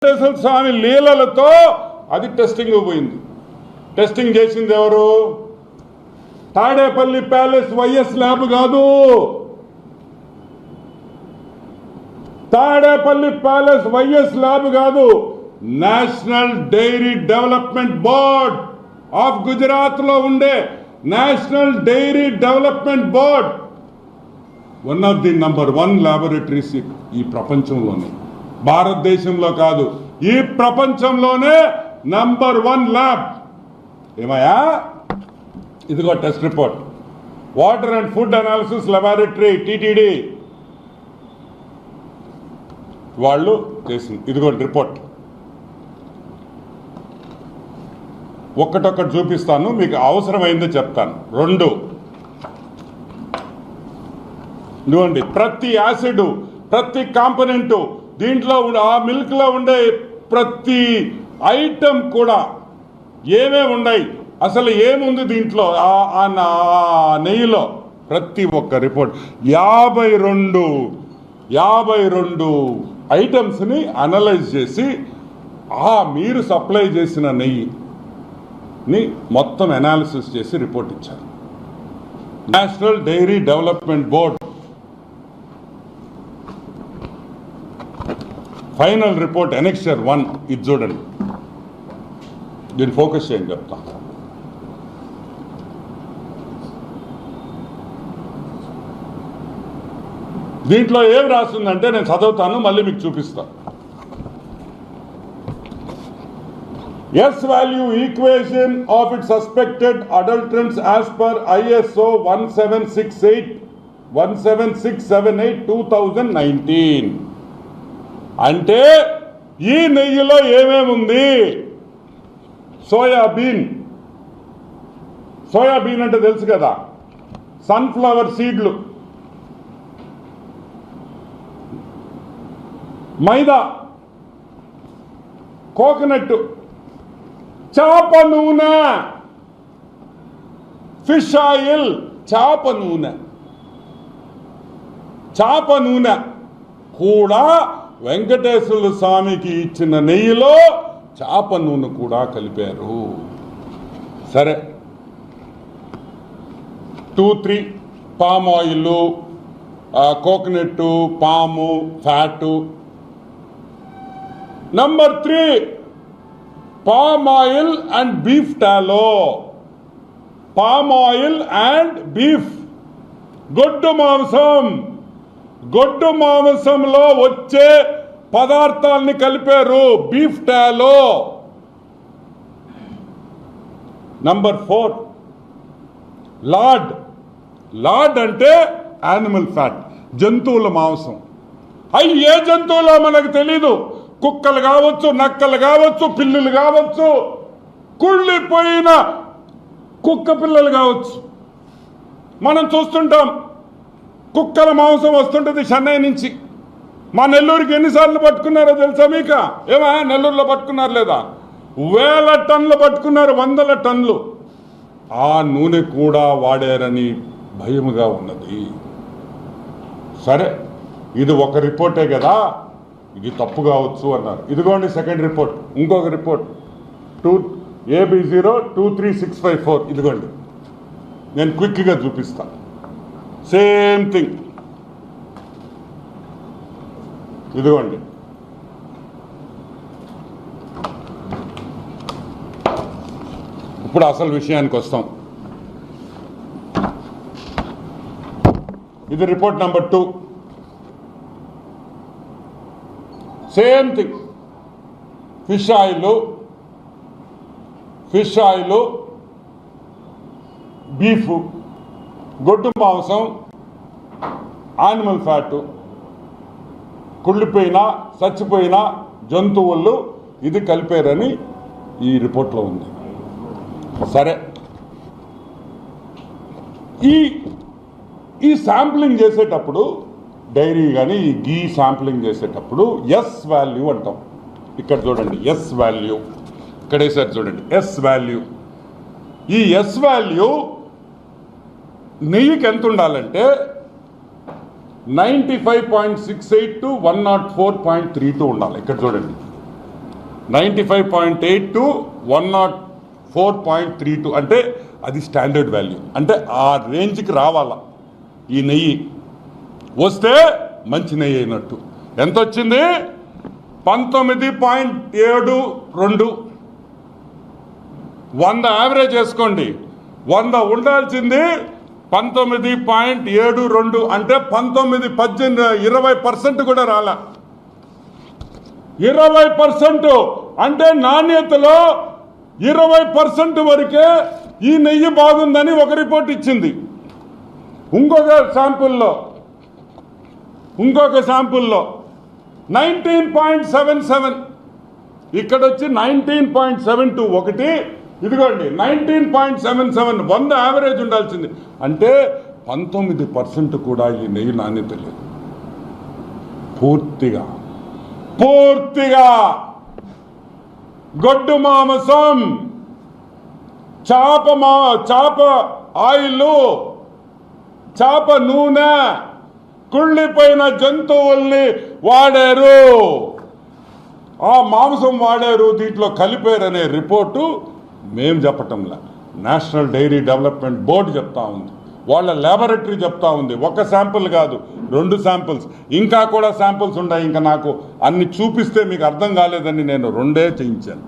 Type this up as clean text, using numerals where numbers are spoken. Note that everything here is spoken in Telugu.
వెంకటేశ్వర స్వామి లీలలతో అది టెస్టింగ్ పోయింది. టెస్టింగ్ చేసింది ఎవరు? తాడేపల్లి ప్యాలెస్ వైఎస్ ల్యాబ్ కాదు. తాడేపల్లి ప్యాలెస్ వైఎస్ ల్యాబ్ కాదు. National dairy development board of Gujarat లో ఉండే national dairy development board one of the number 1 laboratories ఈ ప్రపంచంలోనే, భారతదేశంలో కాదు, ఈ ప్రపంచంలోనే నంబర్ 1 ల్యాబ్. ఏమయ్యా, ఇదిగో test report. Water and food analysis laboratory TTD వాళ్ళు చేసింది. ఇదిగో రిపోర్ట్. ఒక్కటొక్కటి చూపిస్తాను, మీకు అవసరమైందో చెప్తాను. 2 ఇదిగోండి, ప్రతి యాసిడ్, ప్రతి కాంపోనెంట్, దీంట్లో ఆ మిల్క్ లో ఉండే ప్రతి ఐటెం కూడా ఏమేమి ఉన్నాయి, అసలు ఏముంది దీంట్లో, ఆ నెయ్యిలో, ప్రతి ఒక్క రిపోర్ట్ 52 ఐటమ్స్ని అనలైజ్ చేసి మీరు సప్లై చేసిన నెయ్యిని మొత్తం అనాలిసిస్ చేసి రిపోర్ట్ ఇచ్చారు. National dairy development board final report annexure 1 ఇది చూడండి. దీన్ని ఫోకస్ చేయండి చెప్తా. దీంట్లో ఏం రాస్తుందంటే నేను చదువుతాను, మళ్ళీ మీకు చూపిస్తాను. S value equation of it suspected adulterants as per ISO 17678 2019. అంటే ఈ నెయ్యిలో ఏమేముంది? సోయాబీన్ అంటే తెలుసు కదా, సన్ఫ్లవర్ సీడ్లు, మైదా, కోకోనట్, చేప నూనె, ఫిష్ ఆయిల్, చేప నూనె కూడా వెంకటేశ్వర స్వామికి ఇచ్చిన నెయ్యిలో చేప నూనె కూడా కలిపారు. సరే, 2-3 పామ్ ఆయిల్, కోకోనట్, పాము, fat. Number 3 palm oil and beef టాలో. Palm oil and beef, గొడ్డు మాంసంలో వచ్చే పదార్థాలని కలిపారు, బీఫ్ టాలో. నంబర్ 4 లాడ్ అంటే యానిమల్ ఫ్యాట్, జంతువుల మాంసం. ఏ జంతువులో మనకు తెలీదు. కుక్కలు కావచ్చు, నక్కలు కావచ్చు, పిల్లులు కావచ్చు, కుళ్ళిపోయిన కుక్క పిల్లలు కావచ్చు. మనం చూస్తుంటాం, కుక్కల మాంసం వస్తుంటుంది చెన్నై నుంచి. మా నెల్లూరుకి ఎన్నిసార్లు పట్టుకున్నారో తెలుసా మీకు? ఏమా నెల్లూరులో పట్టుకున్నారు లేదా? 1000 టన్నులు పట్టుకున్నారు, 100 టన్నులు. ఆ నూనె కూడా వాడారని భయముగా ఉన్నది. సరే, ఇది ఒక రిపోర్టే కదా, ఇది తప్పు కావచ్చు అన్నారు. ఇదిగోండి సెకండ్ రిపోర్ట్, ఇంకొక రిపోర్ట్ AB023654. ఇదిగోండి, నేను క్విక్గా చూపిస్తాను. Same thing. ఇదిగోండి, ఇప్పుడు అసలు విషయానికి వస్తాం. ఇది report number 2. Same thing. Fish oil, beef, గొడ్డు మాంసం, యానిమల్ ఫ్యాట్, కుళ్ళిపోయిన చచ్చిపోయిన జంతువులు ఇది కలిపారని ఈ రిపోర్ట్లో ఉంది. సరే, ఈ శాంప్లింగ్ చేసేటప్పుడు, డైరీ కానీ ఈ గీ శాంప్లింగ్ చేసేటప్పుడు ఎస్ వాల్యూ అంటాం. ఇక్కడ చూడండి, ఎస్ వాల్యూ ఇక్కడ వేసారు చూడండి, ఎస్ వాల్యూ. ఈ ఎస్ వాల్యూ నెయ్యికి ఎంత ఉండాలంటే 95.68 to 104.32 ఉండాలి. ఇక్కడ చూడండి 95.8 to 104.32 అంటే అది స్టాండర్డ్ వాల్యూ. అంటే ఆ రేంజ్కి రావాలా ఈ నెయ్యి, వస్తే మంచి నెయ్యి అయినట్టు. ఎంత వచ్చింది? 19.72. 100 యావరేజ్ వేసుకోండి. 100 ఉండాల్సింది 19.72. అంటే 19, 18, 20% కూడా రాలా. 20% అంటే నాణ్యతలో 20% వరకే ఈ నెయ్యి బాగుందని ఒక రిపోర్ట్ ఇచ్చింది. ఇంకొక శాంపుల్లో 19.77, ఇక్కడ వచ్చి 19.72 ఒకటి, ఇదిగోండి 19.77. 100 యావరేజ్ ఉండాల్సింది. అంటే 19% కూడా ఈ నెయ్యి నాణ్యత లేదు. పూర్తిగా గొడ్డు మాంసం, చాప ఆయిల్, చాప నూనె, కుళ్ళిపోయిన జంతువుల్ని వాడారు, ఆ మాంసం వాడారు, దీంట్లో కలిపారనే రిపోర్టు మేము చెప్పటంలా, నేషనల్ డైరీ డెవలప్మెంట్ బోర్డు చెప్తా ఉంది, వాళ్ళ ల్యాబొరేటరీ చెప్తా ఉంది. ఒక శాంపుల్ కాదు, 2 శాంపుల్స్, ఇంకా కూడా శాంపుల్స్ ఉన్నాయి. ఇంకా నాకు అన్ని చూపిస్తే మీకు అర్థం కాలేదని నేను 2 చేయించాను.